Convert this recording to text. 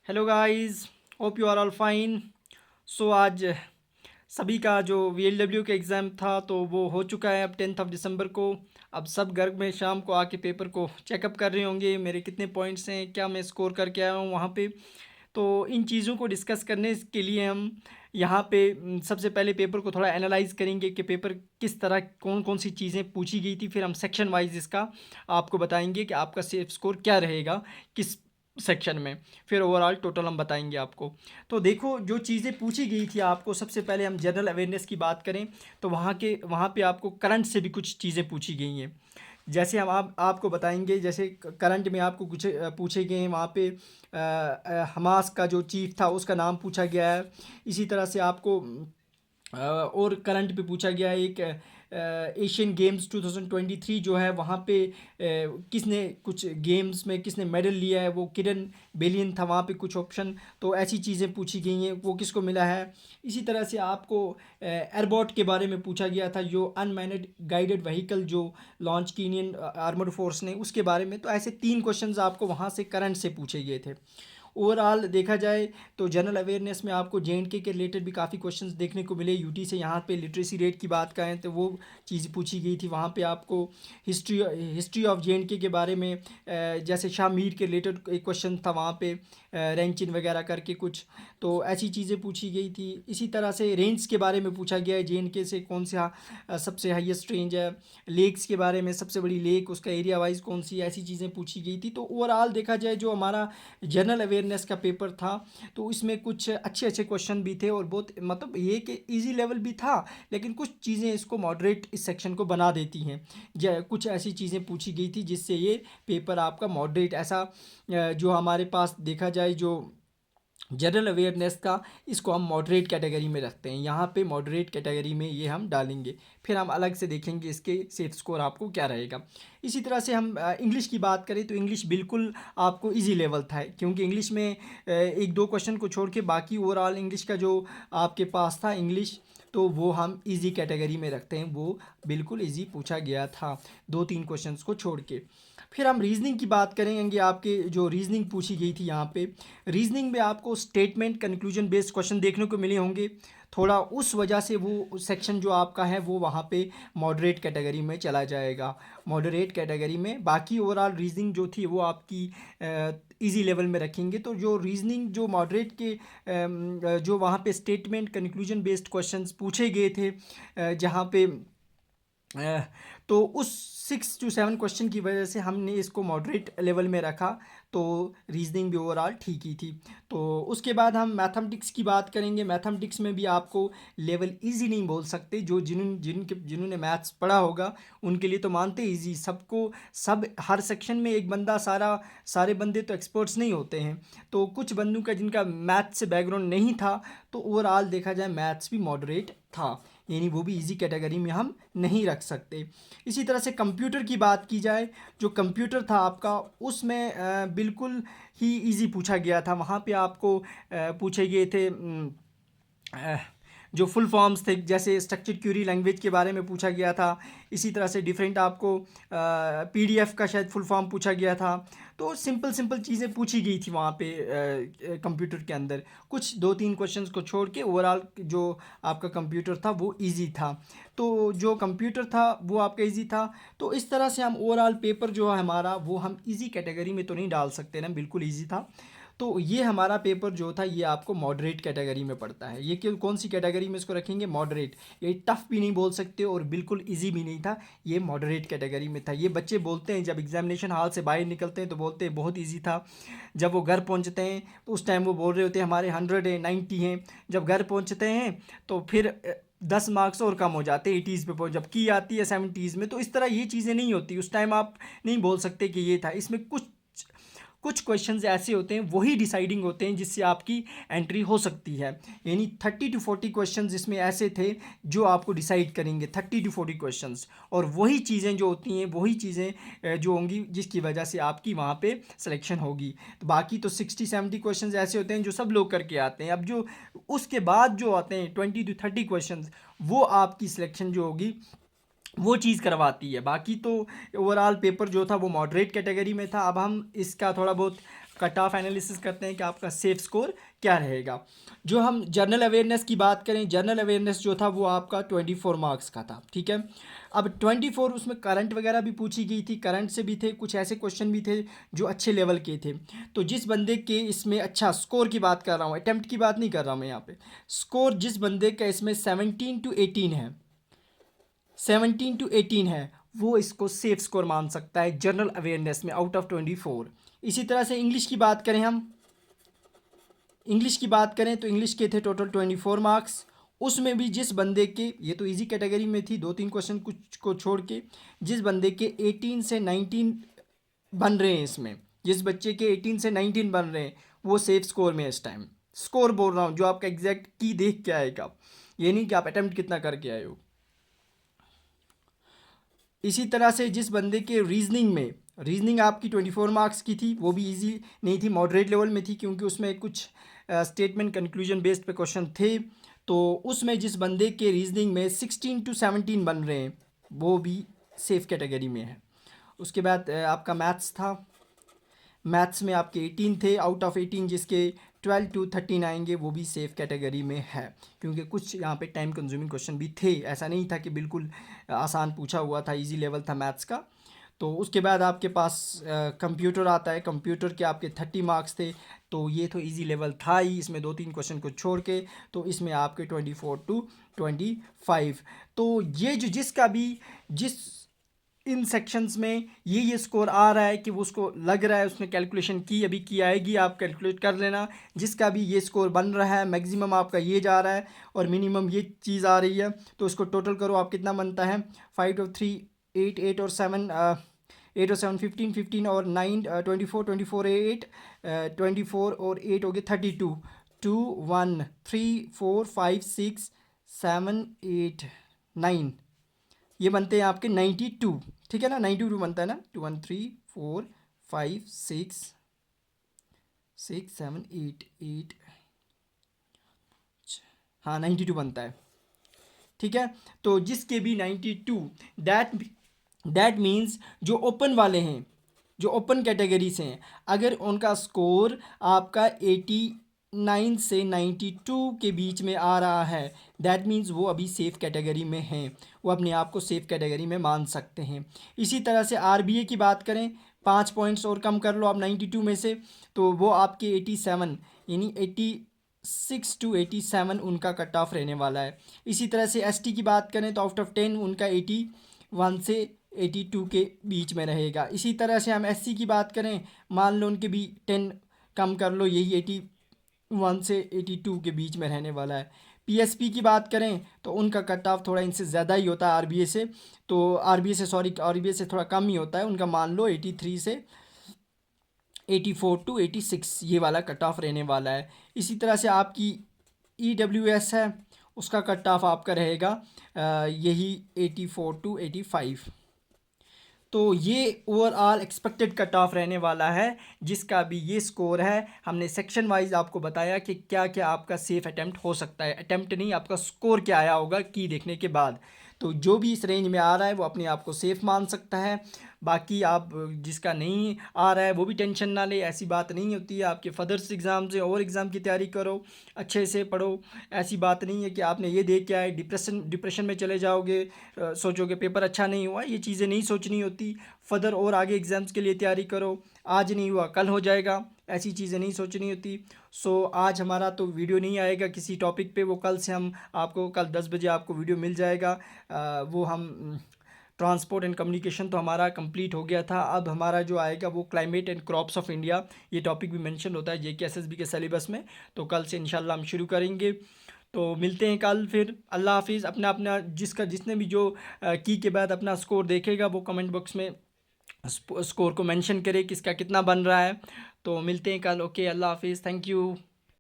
Hello guys, hope you are all fine. So आज सभी का जो वीएलडब्ल्यू का एग्ज़ाम था तो वो हो चुका है अब 10th ऑफ दिसंबर को। अब सब घर में शाम को आके पेपर को चेकअप कर रहे होंगे, मेरे कितने पॉइंट्स हैं, क्या मैं स्कोर करके आया हूँ वहाँ पे। तो इन चीज़ों को डिस्कस करने के लिए हम यहाँ पे सबसे पहले पेपर को थोड़ा एनालाइज करेंगे कि पेपर किस तरह कौन कौन सी चीज़ें पूछी गई थी। फिर हम सेक्शन वाइज इसका आपको बताएंगे कि आपका सेफ स्कोर क्या रहेगा किस सेक्शन में। फिर ओवरऑल टोटल हम बताएंगे आपको। तो देखो, जो चीज़ें पूछी गई थी आपको, सबसे पहले हम जनरल अवेयरनेस की बात करें तो वहाँ पे आपको करंट से भी कुछ चीज़ें पूछी गई हैं। जैसे हम आपको बताएंगे, जैसे करंट में आपको कुछ पूछे गए हैं। वहाँ पे हमास का जो चीफ था उसका नाम पूछा गया है। इसी तरह से आपको और करंट पे पूछा गया है एक एशियन गेम्स 2023 जो है वहाँ पे किसने कुछ गेम्स में किसने मेडल लिया है, वो किरण बेलियन था वहाँ पे कुछ ऑप्शन। तो ऐसी चीज़ें पूछी गई हैं, वो किसको मिला है। इसी तरह से आपको एयरबॉट के बारे में पूछा गया था, जो अनमैनेड गाइडेड व्हीकल जो लॉन्च की इंडियन आर्मड फोर्स ने, उसके बारे में। तो ऐसे 3 क्वेश्चंस आपको वहाँ से करंट से पूछे गए थे। ओवरऑल देखा जाए तो जनरल अवेयरनेस में आपको जेएंडके के रिलेटेड भी काफ़ी क्वेश्चंस देखने को मिले। यूटी से यहाँ पे लिटरेसी रेट की बात करें तो वो चीज़ पूछी गई थी। वहाँ पे आपको हिस्ट्री हिस्ट्री ऑफ जेएंडके के बारे में जैसे शाह मीर के रिलेटेड एक क्वेश्चन था वहाँ पे, रैंचिन वगैरह करके कुछ। तो ऐसी चीज़ें पूछी गई थी। इसी तरह से रेंज के बारे में पूछा गया है, जेएंडके से कौन सा सबसे हाईएस्ट रेंज है। लेक्स के बारे में, सबसे बड़ी लेक उसका एरिया वाइज कौन सी, ऐसी चीज़ें पूछी गई थी। तो ओवरऑल देखा जाए जो हमारा जनरल अवेयरनेस का पेपर था तो इसमें कुछ अच्छे अच्छे क्वेश्चन भी थे और बहुत मतलब ये कि इजी लेवल भी था, लेकिन कुछ चीज़ें इसको मॉडरेट इस सेक्शन को बना देती हैं। कुछ ऐसी चीज़ें पूछी गई थी जिससे ये पेपर आपका मॉडरेट ऐसा जो हमारे पास देखा जाए जो जनरल अवेयरनेस का, इसको हम मॉडरेट कैटेगरी में रखते हैं। यहाँ पे मॉडरेट कैटेगरी में ये हम डालेंगे। फिर हम अलग से देखेंगे इसके सेफ स्कोर आपको क्या रहेगा। इसी तरह से हम इंग्लिश की बात करें तो इंग्लिश बिल्कुल आपको इजी लेवल था, क्योंकि इंग्लिश में एक दो क्वेश्चन को छोड़ के बाकी ओवरऑल इंग्लिश का जो आपके पास था इंग्लिश, तो वो हम इजी कैटेगरी में रखते हैं। वो बिल्कुल इजी पूछा गया था, 2-3 क्वेश्चंस को छोड़ के। फिर हम रीजनिंग की बात करेंगे। आपके जो रीजनिंग पूछी गई थी यहाँ पे, रीजनिंग में आपको स्टेटमेंट कंक्लूजन बेस्ड क्वेश्चन देखने को मिले होंगे। थोड़ा उस वजह से वो सेक्शन जो आपका है वो वहाँ पे मॉडरेट कैटेगरी में चला जाएगा, मॉडरेट कैटेगरी में। बाकी ओवरऑल रीजनिंग जो थी वो आपकी इजी लेवल में रखेंगे। तो जो रीजनिंग जो मॉडरेट के जो वहाँ पे स्टेटमेंट कंक्लूजन बेस्ड क्वेश्चंस पूछे गए थे जहाँ पे अ, तो उस 6 to 7 क्वेश्चन की वजह से हमने इसको मॉडरेट लेवल में रखा। तो रीजनिंग भी ओवरऑल ठीक ही थी। तो उसके बाद हम मैथमेटिक्स की बात करेंगे। मैथमेटिक्स में भी आपको लेवल इजी नहीं बोल सकते। जो जिन्होंने मैथ्स पढ़ा होगा उनके लिए तो मानते इजी, सबको सब हर सेक्शन में एक बंदा सारे बंदे तो एक्सपर्ट्स नहीं होते हैं। तो कुछ बंदों का जिनका मैथ्स से बैकग्राउंड नहीं था, तो ओवरऑल देखा जाए मैथ्स भी मॉडरेट था, यानी वो भी इजी कैटेगरी में हम नहीं रख सकते। इसी तरह से कंप्यूटर की बात की जाए, जो कंप्यूटर था आपका उसमें बिल्कुल ही इजी पूछा गया था। वहाँ पे आपको पूछे गए थे अ, जो फुल फॉर्म्स थे, जैसे स्ट्रक्चर्ड क्यूरी लैंग्वेज के बारे में पूछा गया था। इसी तरह से डिफरेंट आपको पीडीएफ का शायद फुल फॉर्म पूछा गया था। तो सिंपल सिंपल चीज़ें पूछी गई थी वहाँ पे कंप्यूटर के अंदर। कुछ 2-3 क्वेश्चंस को छोड़ के ओवरऑल जो आपका कंप्यूटर था वो इजी था। तो जो कंप्यूटर था वो आपका इजी था। तो इस तरह से हम ओवरऑल पेपर जो है हमारा वो हम इजी कैटेगरी में तो नहीं डाल सकते ना, बिल्कुल इजी था। तो ये हमारा पेपर जो था ये आपको मॉडरेट कैटेगरी में पड़ता है। ये कौन सी कैटेगरी में इसको रखेंगे? मॉडरेट। ये टफ भी नहीं बोल सकते और बिल्कुल इजी भी नहीं था, ये मॉडरेट कैटेगरी में था। ये बच्चे बोलते हैं जब एग्जामिनेशन हॉल से बाहर निकलते हैं तो बोलते हैं बहुत ईजी था। जब वो घर पहुंचते हैं तो उस टाइम वो बोल रहे होते हैं हमारे 100 है, 90 हैं। जब घर पहुंचते हैं तो फिर 10 मार्क्स और कम हो जाते हैं 80s पे पहुंच, जब की आती है 70s में। तो इस तरह ये चीज़ें नहीं होती। उस टाइम आप नहीं बोल सकते कि ये था। इसमें कुछ कुछ क्वेश्चंस ऐसे होते हैं वही डिसाइडिंग होते हैं जिससे आपकी एंट्री हो सकती है। यानी 30 to 40 क्वेश्चंस इसमें ऐसे थे जो आपको डिसाइड करेंगे, 30 to 40 क्वेश्चंस। और वही चीज़ें जो होती हैं वही चीज़ें जो होंगी जिसकी वजह से आपकी वहाँ पे सिलेक्शन होगी। तो बाकी तो 60-70 क्वेश्चंस ऐसे होते हैं जो सब लोग करके आते हैं। अब जो उसके बाद जो आते हैं 20 to 30 क्वेश्चंस, वो आपकी सिलेक्शन जो होगी वो चीज़ करवाती है। बाकी तो ओवरऑल पेपर जो था वो मॉडरेट कैटेगरी में था। अब हम इसका थोड़ा बहुत कट ऑफ एनालिसिस करते हैं कि आपका सेफ स्कोर क्या रहेगा। जो हम जनरल अवेयरनेस की बात करें, जनरल अवेयरनेस जो था वो आपका 24 मार्क्स का था, ठीक है। अब 24 उसमें करंट वगैरह भी पूछी गई थी, करंट से भी थे, कुछ ऐसे क्वेश्चन भी थे जो अच्छे लेवल के थे। तो जिस बंदे के इसमें अच्छा स्कोर की बात कर रहा हूँ, अटैम्प्ट की बात नहीं कर रहा हूँ मैं यहाँ पे, स्कोर जिस बंदे का इसमें 17 to 18 है, 17 to 18 है, वो इसको सेफ स्कोर मान सकता है जनरल अवेयरनेस में आउट ऑफ 24। इसी तरह से इंग्लिश की बात करें, हम इंग्लिश की बात करें तो इंग्लिश के थे टोटल 24 मार्क्स। उसमें भी जिस बंदे के, ये तो इजी कैटेगरी में थी, 2-3 क्वेश्चन कुछ को छोड़ के, जिस बंदे के 18 से 19 बन रहे हैं, इसमें जिस बच्चे के 18 से 19 बन रहे हैं वो सेफ स्कोर में है इस टाइम। स्कोर बोल रहा हूँ जो आपका एग्जैक्ट की देख के आएगा, ये नहीं कि आप अटेम्प्ट कितना करके आए हो। इसी तरह से जिस बंदे के रीजनिंग में, रीजनिंग आपकी 24 मार्क्स की थी, वो भी इजी नहीं थी, मॉडरेट लेवल में थी, क्योंकि उसमें कुछ स्टेटमेंट कंक्लूजन बेस्ड पे क्वेश्चन थे। तो उसमें जिस बंदे के रीजनिंग में 16 to 17 बन रहे हैं वो भी सेफ कैटेगरी में है। उसके बाद आपका मैथ्स था, मैथ्स में आपके 18 थे आउट ऑफ 18, जिसके 12 to 13 आएंगे वो भी सेफ कैटेगरी में है, क्योंकि कुछ यहाँ पे टाइम कंज्यूमिंग क्वेश्चन भी थे, ऐसा नहीं था कि बिल्कुल आसान पूछा हुआ था, इजी लेवल था मैथ्स का। तो उसके बाद आपके पास कंप्यूटर आता है, कंप्यूटर के आपके 30 मार्क्स थे, तो ये तो इजी लेवल था ही, इसमें 2-3 क्वेश्चन को छोड़ के, तो इसमें आपके 24 to 25। तो ये जो जिसका भी जिस इन सेक्शंस में ये स्कोर आ रहा है कि वो उसको लग रहा है, उसने कैलकुलेशन की, अभी की आएगी, आप कैलकुलेट कर लेना, जिसका भी ये स्कोर बन रहा है, मैक्सिमम आपका ये जा रहा है और मिनिमम ये चीज़ आ रही है, तो इसको टोटल करो आप कितना बनता है, 5 और 3 8, 8 और 7 8 और 7 15, 15 और 9 24, 24 8 24 और 8 हो गए 32, 2 1 3 4 5 6 7 8 9, ये बनते हैं आपके 92, ठीक है ना, 92 बनता है ना, 2 1 3 4 5 6 6 7 8 8, हाँ 92 बनता है, ठीक है। तो जिसके भी 92, दैट मीन्स जो ओपन वाले हैं, जो ओपन कैटेगरी से हैं, अगर उनका स्कोर आपका 89 से 92 के बीच में आ रहा है, दैट मीन्स वो अभी सेफ़ कैटेगरी में हैं, वो अपने आप को सेफ़ कैटेगरी में मान सकते हैं। इसी तरह से आरबीए की बात करें, 5 पॉइंट्स और कम कर लो आप 92 में से, तो वो आपके 87 यानी 86 to 87 उनका कट ऑफ रहने वाला है। इसी तरह से एसटी की बात करें तो आउट ऑफ 10 उनका 81 से 82 के बीच में रहेगा। इसी तरह से हम एससी की बात करें, मान लो उनके भी 10 कम कर लो, यही 81 से 82 के बीच में रहने वाला है। पीएसपी की बात करें तो उनका कट ऑफ थोड़ा इनसे ज़्यादा ही होता है आरबीए से, तो आरबीए से थोड़ा कम ही होता है, उनका मान लो 83 से 84 to 86 ये वाला कट ऑफ रहने वाला है। इसी तरह से आपकी ईडब्ल्यूएस है, उसका कट ऑफ आपका रहेगा यही 84 to 85। तो ये ओवरऑल एक्सपेक्टेड कट ऑफ रहने वाला है, जिसका भी ये स्कोर है। हमने सेक्शन वाइज आपको बताया कि क्या क्या आपका सेफ अटेम्प्ट हो सकता है, अटेम्प्ट नहीं, आपका स्कोर क्या आया होगा की देखने के बाद। तो जो भी इस रेंज में आ रहा है वो अपने आप को सेफ़ मान सकता है। बाकी आप जिसका नहीं आ रहा है वो भी टेंशन ना ले, ऐसी बात नहीं होती है। आपके फर्दर्स एग्ज़ाम से और एग्ज़ाम की तैयारी करो, अच्छे से पढ़ो। ऐसी बात नहीं है कि आपने ये देख के आए डिप्रेशन में चले जाओगे, सोचोगे पेपर अच्छा नहीं हुआ, ये चीज़ें नहीं सोचनी होती। फर्दर और आगे एग्ज़ाम्स के लिए तैयारी करो, आज नहीं हुआ कल हो जाएगा, ऐसी चीज़ें नहीं सोचनी होती। सो आज हमारा तो वीडियो नहीं आएगा किसी टॉपिक पे, वो कल से हम आपको कल 10 बजे आपको वीडियो मिल जाएगा। वो हम ट्रांसपोर्ट एंड कम्युनिकेशन तो हमारा कंप्लीट हो गया था, अब हमारा जो आएगा वो climate and crops of India, ये टॉपिक भी मेंशन होता है जेकेएसएसबी के सिलेबस में। तो कल से इंशाल्लाह हम शुरू करेंगे। तो मिलते हैं कल फिर। अल्लाह हाफिज़। अपना अपना जिसने भी जो की के बाद अपना स्कोर देखेगा वो कमेंट बॉक्स में स्कोर को मेंशन करे किसका कितना बन रहा है। तो मिलते हैं कल। ओके, अल्लाह हाफिज़, थैंक यू।